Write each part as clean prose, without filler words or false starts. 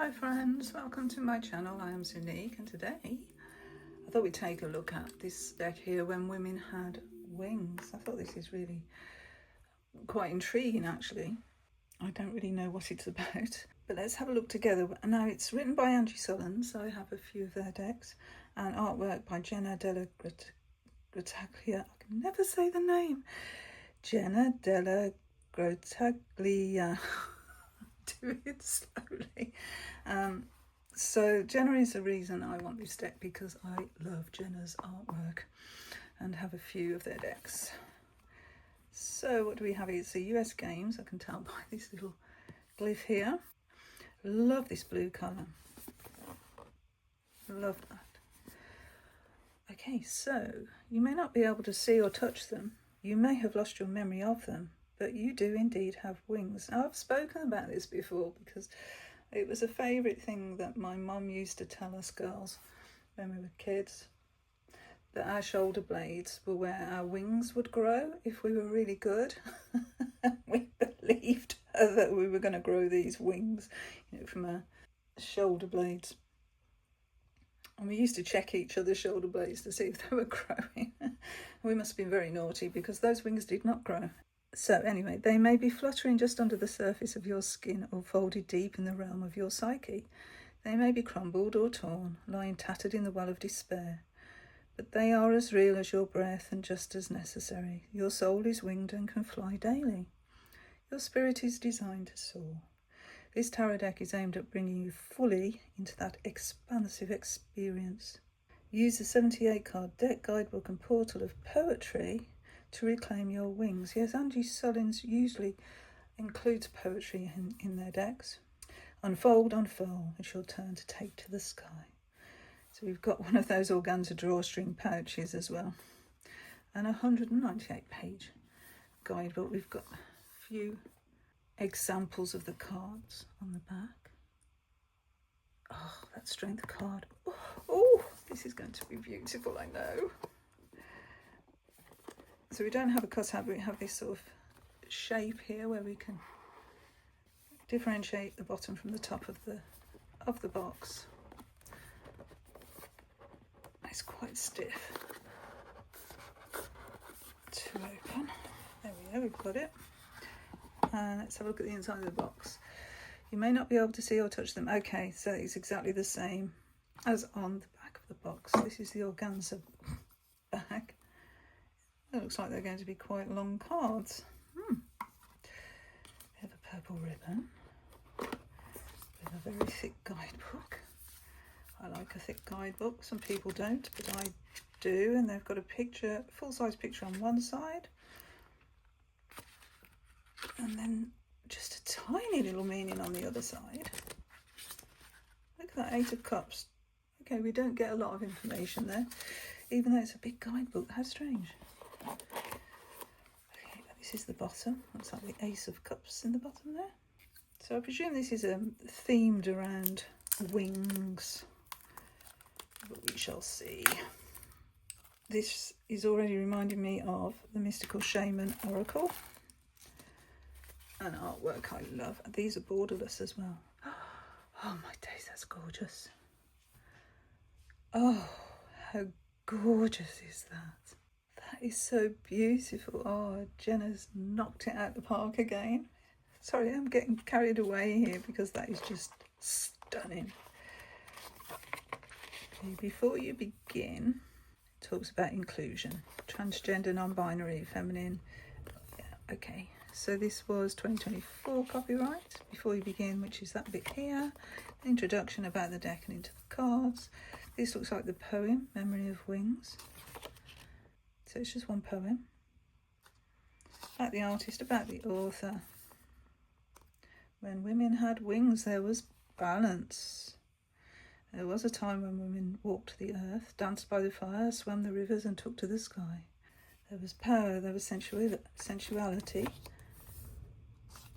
Hi friends, welcome to my channel. I am Sunique, and today I thought we'd take a look at this deck here, When Women Had Wings. I thought this is really quite intriguing actually. I don't really know what it's about, but let's have a look together. Now it's written by Angie Sullen, so I have a few of their decks, and artwork by Jenna Della Grottaglia. I can never say the name. Jenna Della Grottaglia. Do it slowly. So Jenna is the reason I want this deck, because I love Jenna's artwork and have a few of their decks. So what do we have here? It's the US Games. I can tell by this little glyph here. Love this blue colour. Love that. Okay, so you may not be able to see or touch them. You may have lost your memory of them, but you do indeed have wings. Now, I've spoken about this before because it was a favourite thing that my mum used to tell us girls when we were kids, that our shoulder blades were where our wings would grow if we were really good. We believed her that we were going to grow these wings, from our shoulder blades. And we used to check each other's shoulder blades to see if they were growing. We must have been very naughty because those wings did not grow. So anyway, they may be fluttering just under the surface of your skin or folded deep in the realm of your psyche. They may be crumbled or torn, lying tattered in the well of despair. But they are as real as your breath and just as necessary. Your soul is winged and can fly daily. Your spirit is designed to soar. This tarot deck is aimed at bringing you fully into that expansive experience. Use the 78 card deck guidebook and portal of poetry to reclaim your wings. Yes, Angie Sullen's usually includes poetry in their decks. Unfold, unfurl, it's your turn to take to the sky. So we've got one of those organza drawstring pouches as well. And a 198 page guidebook. We've got a few examples of the cards on the back. Oh, that strength card. Oh, this is going to be beautiful, I know. So we don't have a cutout, but we have this sort of shape here where we can differentiate the bottom from the top of the box. It's quite stiff to open. There we go, we've got it. And let's have a look at the inside of the box. You may not be able to see or touch them. Okay, so it's exactly the same as on the back of the box. This is the organza bag. It looks like they're going to be quite long cards. We have a purple ribbon with a very thick guidebook. I like a thick guidebook. Some people don't, but I do. And they've got a picture, full-size picture on one side, and then just a tiny little meaning on the other side. Look at that, 8 of Cups. Okay, we don't get a lot of information there, even though it's a big guidebook. How strange. Okay, this is the bottom. Looks like the Ace of Cups in the bottom there. So I presume this is themed around wings, but we shall see. This is already reminding me of the Mystical Shaman Oracle. An artwork I love. These are borderless as well. Oh my days, that's gorgeous. Oh, how gorgeous is that? That is so beautiful. Oh, Jenna's knocked it out the park again. Sorry, I'm getting carried away here because that is just stunning. Okay, before you begin, it talks about inclusion. Transgender, non-binary, feminine. Yeah, okay. So this was 2024 copyright. Before you begin, which is that bit here, introduction about the deck and into the cards. This looks like the poem, Memory of Wings. So it's just one poem. About the artist, about the author. When women had wings, there was balance. There was a time when women walked the earth, danced by the fire, swam the rivers and took to the sky. There was power, there was sensuality.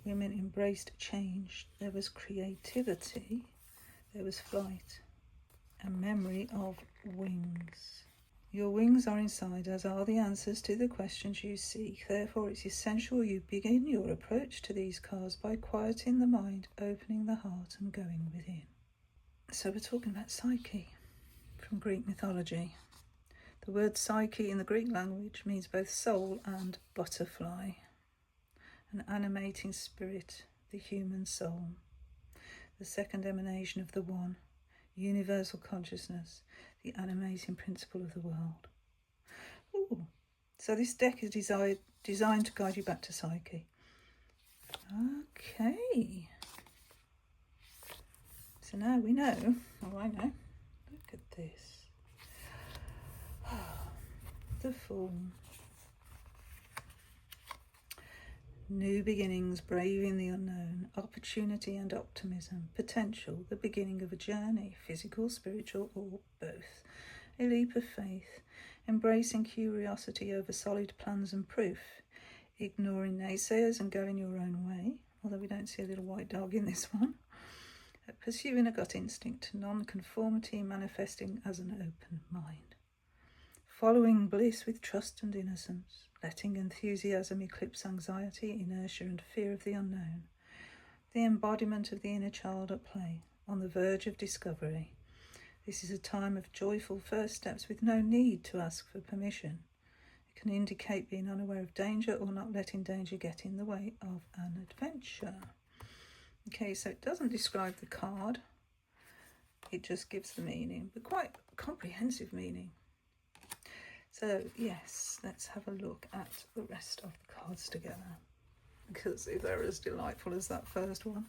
Women embraced change. There was creativity. There was flight. A memory of wings. Your wings are inside, as are the answers to the questions you seek. Therefore, it's essential you begin your approach to these cards by quieting the mind, opening the heart and going within. So we're talking about Psyche from Greek mythology. The word Psyche in the Greek language means both soul and butterfly, an animating spirit, the human soul, the second emanation of the One, universal consciousness, the animating principle of the world. Ooh. So this deck is designed to guide you back to Psyche. Okay. So now we know, oh I know, look at this. The Fool. New beginnings, braving the unknown, opportunity and optimism, potential, the beginning of a journey, physical, spiritual, or both. A leap of faith, embracing curiosity over solid plans and proof, ignoring naysayers and going your own way, although we don't see a little white dog in this one. Pursuing a gut instinct, non-conformity manifesting as an open mind. Following bliss with trust and innocence, letting enthusiasm eclipse anxiety, inertia and fear of the unknown. The embodiment of the inner child at play, on the verge of discovery. This is a time of joyful first steps with no need to ask for permission. It can indicate being unaware of danger or not letting danger get in the way of an adventure. Okay, so it doesn't describe the card. It just gives the meaning, but quite comprehensive meaning. So, yes, let's have a look at the rest of the cards together, because if they're as delightful as that first one.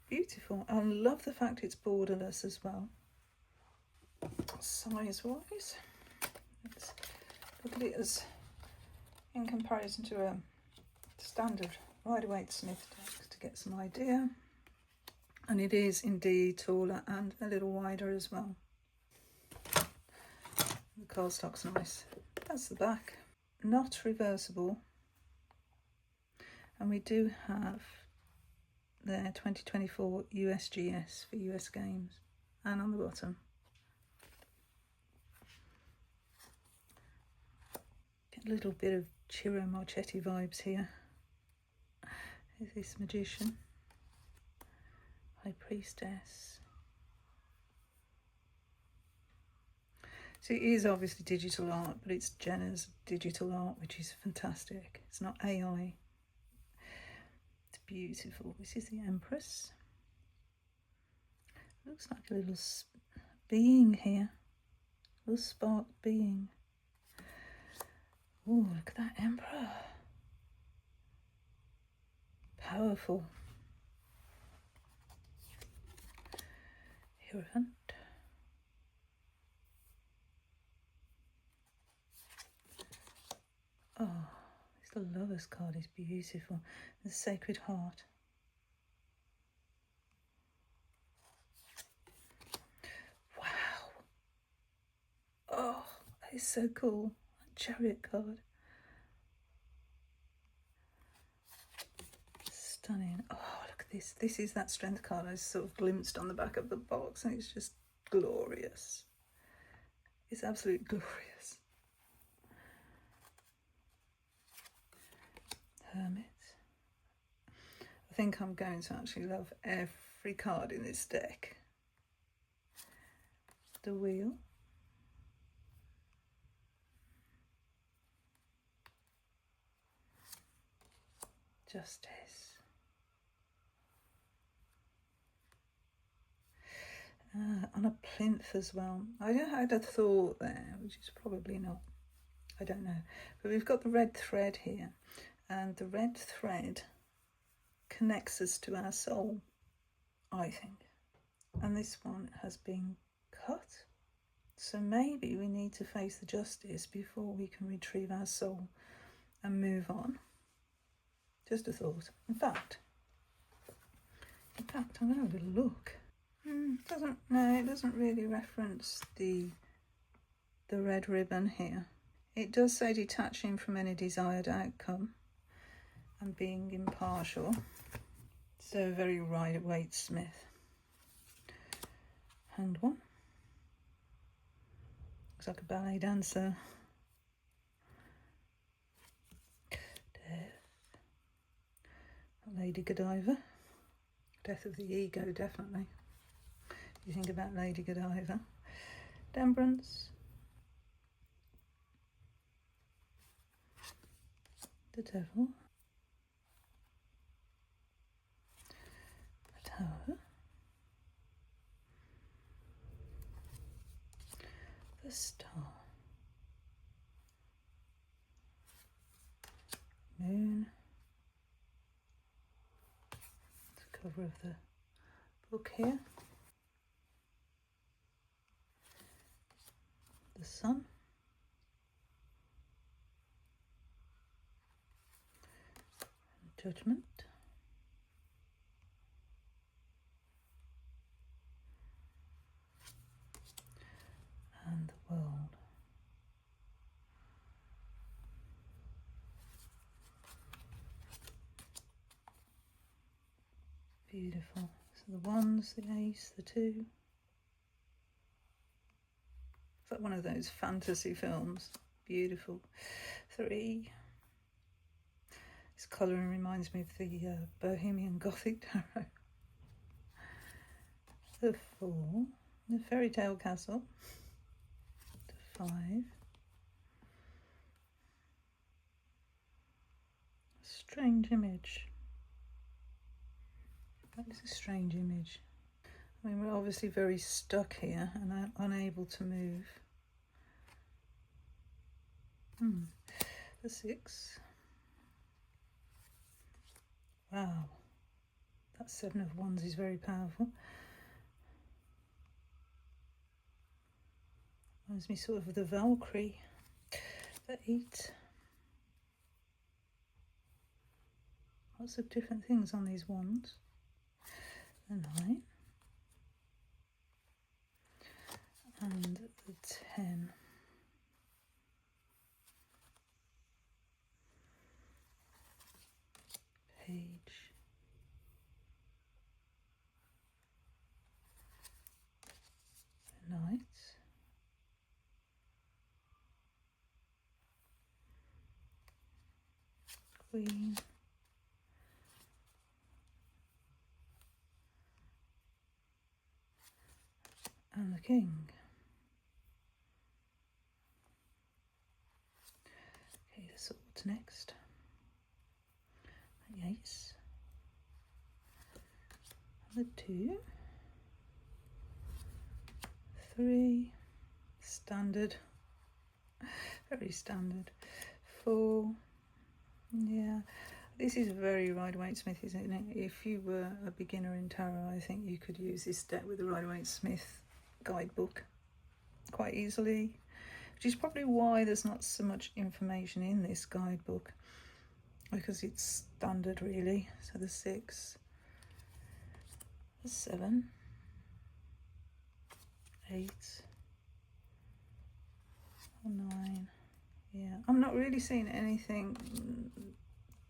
Beautiful. I love the fact it's borderless as well. Size-wise, let's look at it as in comparison to a standard Rider-Waite Smith deck to get some idea. And it is indeed taller and a little wider as well. The cardstock's nice. That's the back. Not reversible. And we do have their 2024 USGS for US Games. And on the bottom. Get a little bit of Ciro Marchetti vibes here. Is this Magician? High Priestess. So it is obviously digital art, but it's Jenna's digital art, which is fantastic. It's not AI. It's beautiful. This is the Empress. Looks like a little being here. A little spark being. Oh, look at that Emperor. Powerful. Hierophant. Oh, this Lover's card is beautiful. The Sacred Heart. Wow. Oh, that is so cool. Chariot card. Stunning. Oh, look at this. This is that Strength card I sort of glimpsed on the back of the box, and it's just glorious. It's absolutely glorious. Hermit. I think I'm going to actually love every card in this deck. The Wheel. Justice. On a plinth as well. I had a thought there, which is probably not. I don't know. But we've got the red thread here. And the red thread connects us to our soul, I think. And this one has been cut. So maybe we need to face the justice before we can retrieve our soul and move on. Just a thought. In fact, I'm going to have a look. It doesn't really reference the red ribbon here. It does say detaching from any desired outcome and being impartial. So very Rider-Waite Smith. Hand one. Looks like a ballet dancer. Death. Lady Godiva. Death of the ego, definitely. You think about Lady Godiva. Temperance. The Devil. The Tower. The Star. Moon. The cover of the book here. The Sun. Judgment. And the World. Beautiful. So the ones, the ace, the two. It's like one of those fantasy films. Beautiful. 3. This colouring reminds me of the Bohemian Gothic tarot. The 4. The Fairy Tale Castle. The 5. Strange image. That is a strange image. I mean, we're obviously very stuck here and unable to move. The 6. Wow. That 7 of Wands is very powerful. Reminds me sort of the Valkyrie. The 8. Lots of different things on these wands. The 9. And the 10. Page. The Knight. Queen. And the King. Okay, the Swords next. The Ace. And the 2. 3. Standard. Very standard. 4. Yeah. This is very Rider-Waite-Smith, isn't it? If you were a beginner in tarot, I think you could use this deck with the Rider-Waite-Smith guidebook quite easily, which is probably why there's not so much information in this guidebook, because it's standard really. So the 6, the 7, 8, 9. Yeah, I'm not really seeing anything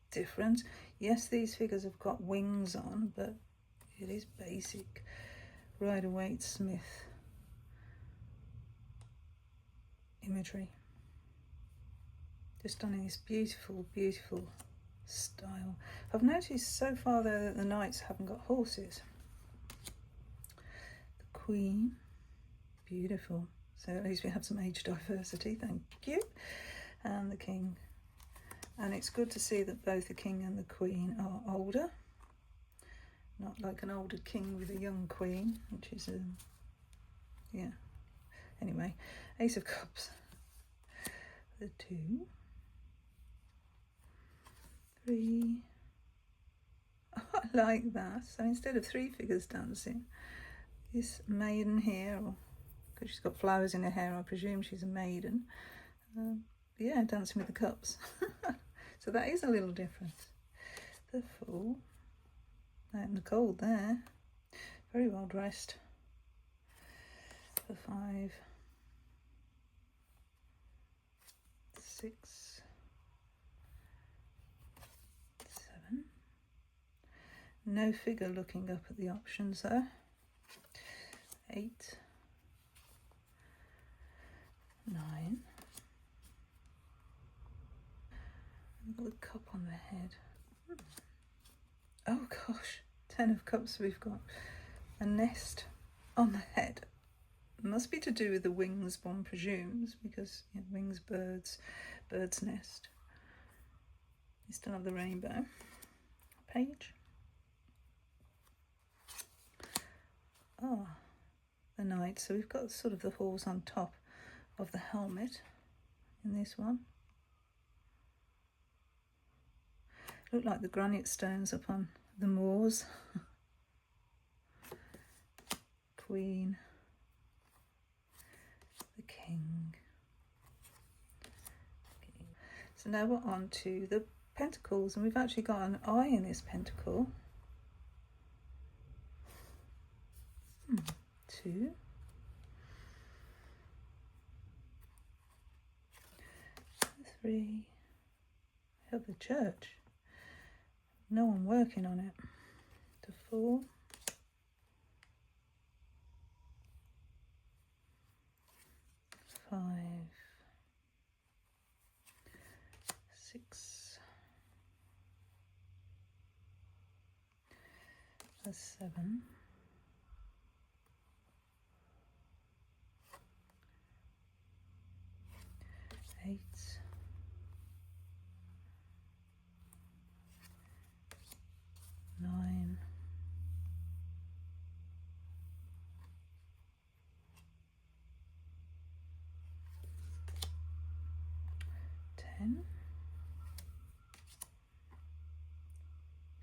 different. Yes, these figures have got wings on, but it is basic Rider-Waite-Smith imagery, just done in this beautiful, beautiful style. I've noticed so far though that the knights haven't got horses. The Queen, beautiful. So at least we have some age diversity, thank you. And the King. And it's good to see that both the King and the Queen are older. Not like an older king with a young queen, which is yeah. Anyway, Ace of Cups. The 2. 3. Oh, I like that. So instead of 3 figures dancing, this maiden here, or because she's got flowers in her hair, I presume she's a maiden. Yeah, dancing with the cups. So that is a little different. The 4. Out in the cold there. Very well dressed. The 5. 6. 7. No figure looking up at the options there. 8. 9. Got the cup on the head. Oh gosh, Ten of Cups, we've got a nest on the head. It must be to do with the wings, one presumes, because wings, birds, bird's nest. You still have the rainbow. Page. Oh, the knight. So we've got sort of the horse on top of the helmet in this one. Look like the granite stones upon the moors. Queen. The king. So now we're on to the pentacles, and we've actually got an eye in this pentacle. 2. 3. We have the church. No one working on it. To 4. 5. 6. 7. 8. 9. 10.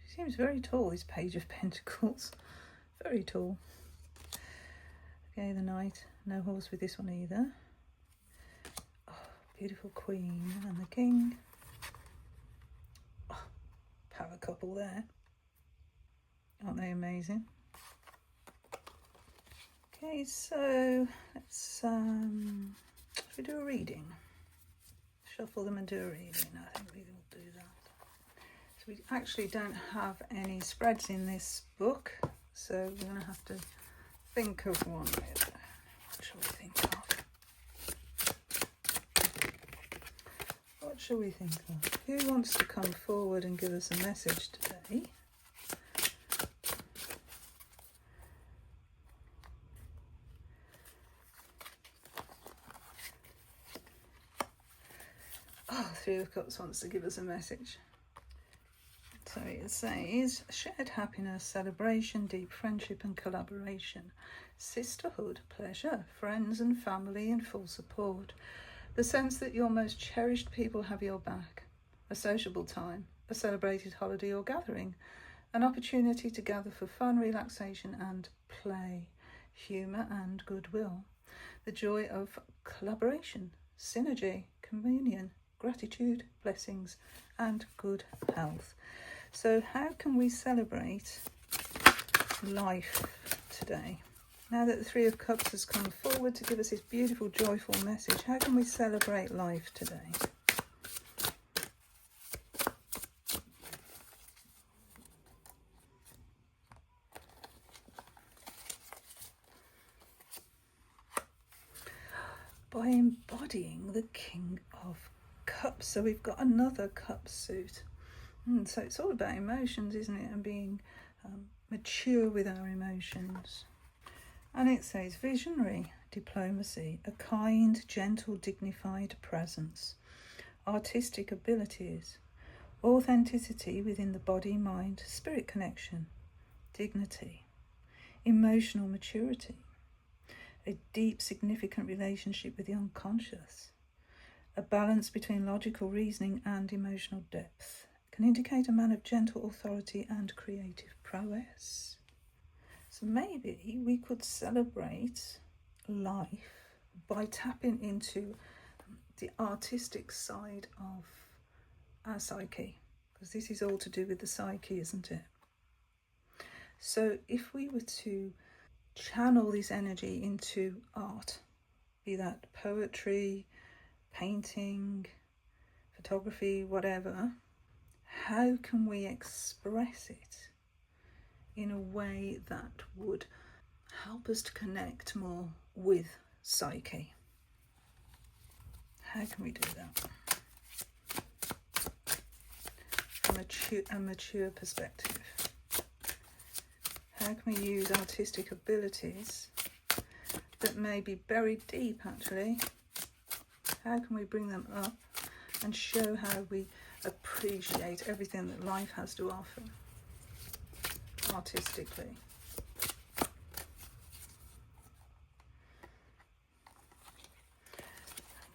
She seems very tall, this Page of Pentacles. Very tall. Okay, the Knight. No horse with this one either. Oh, beautiful Queen and the King. Oh, power couple there. Aren't they amazing? Okay, so let's should we do a reading? Shuffle them and do a reading. I think we will do that. So we actually don't have any spreads in this book, so we're going to have to think of one. What shall we think of? What shall we think of? Who wants to come forward and give us a message today? Oh, Three of Cups wants to give us a message. So it says, shared happiness, celebration, deep friendship and collaboration, sisterhood, pleasure, friends and family in full support, the sense that your most cherished people have your back, a sociable time, a celebrated holiday or gathering, an opportunity to gather for fun, relaxation and play, humour and goodwill, the joy of collaboration, synergy, communion, gratitude, blessings and good health. So how can we celebrate life today? Now that the Three of Cups has come forward to give us this beautiful, joyful message, how can we celebrate life today? By embodying the King of Cups. So we've got another cup suit. So it's all about emotions, isn't it? And being mature with our emotions. And it says visionary, diplomacy, a kind, gentle, dignified presence, artistic abilities, authenticity within the body, mind, spirit connection, dignity, emotional maturity, a deep, significant relationship with the unconscious, a balance between logical reasoning and emotional depth, can indicate a man of gentle authority and creative prowess. So maybe we could celebrate life by tapping into the artistic side of our psyche, because this is all to do with the psyche, isn't it? So if we were to channel this energy into art, be that poetry, painting, photography, whatever, how can we express it in a way that would help us to connect more with psyche? How can we do that from a mature perspective? How can we use artistic abilities that may be buried deep, actually? How can we bring them up and show how we appreciate everything that life has to offer artistically?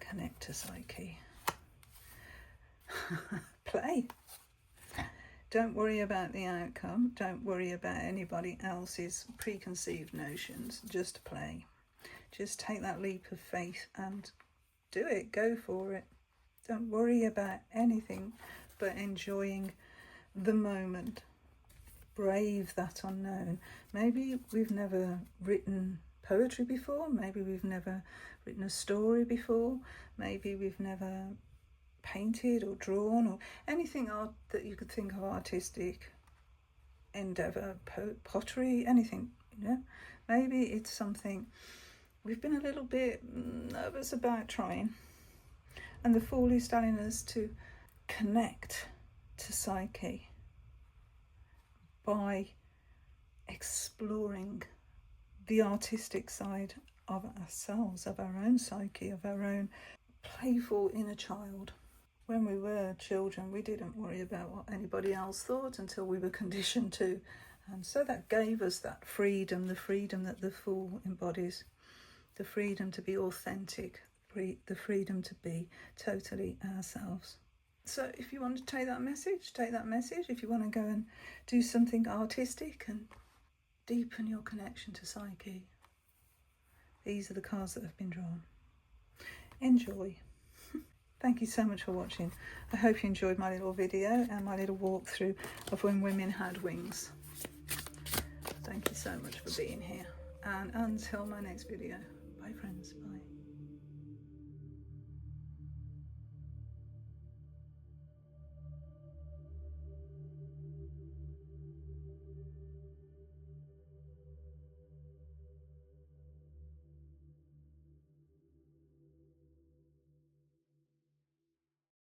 Connect to psyche. Play. Don't worry about the outcome. Don't worry about anybody else's preconceived notions. Just play. Just take that leap of faith and do it. Go for it. Don't worry about anything but enjoying the moment. Brave that unknown. Maybe we've never written poetry before. Maybe we've never written a story before. Maybe we've never painted or drawn or anything art that you could think of, artistic endeavour, pottery, anything, you know. Maybe it's something we've been a little bit nervous about trying, and the Fool is telling us to connect to psyche by exploring the artistic side of ourselves, of our own psyche, of our own playful inner child. When we were children, we didn't worry about what anybody else thought until we were conditioned to. And so that gave us that freedom, the freedom that the Fool embodies, the freedom to be authentic, the freedom to be totally ourselves. So if you want to take that message, take that message. If you want to go and do something artistic and deepen your connection to psyche, these are the cards that have been drawn. Enjoy. Thank you so much for watching. I hope you enjoyed my little video and my little walkthrough of when women had wings. Thank you so much for being here. And until my next video, bye friends, bye.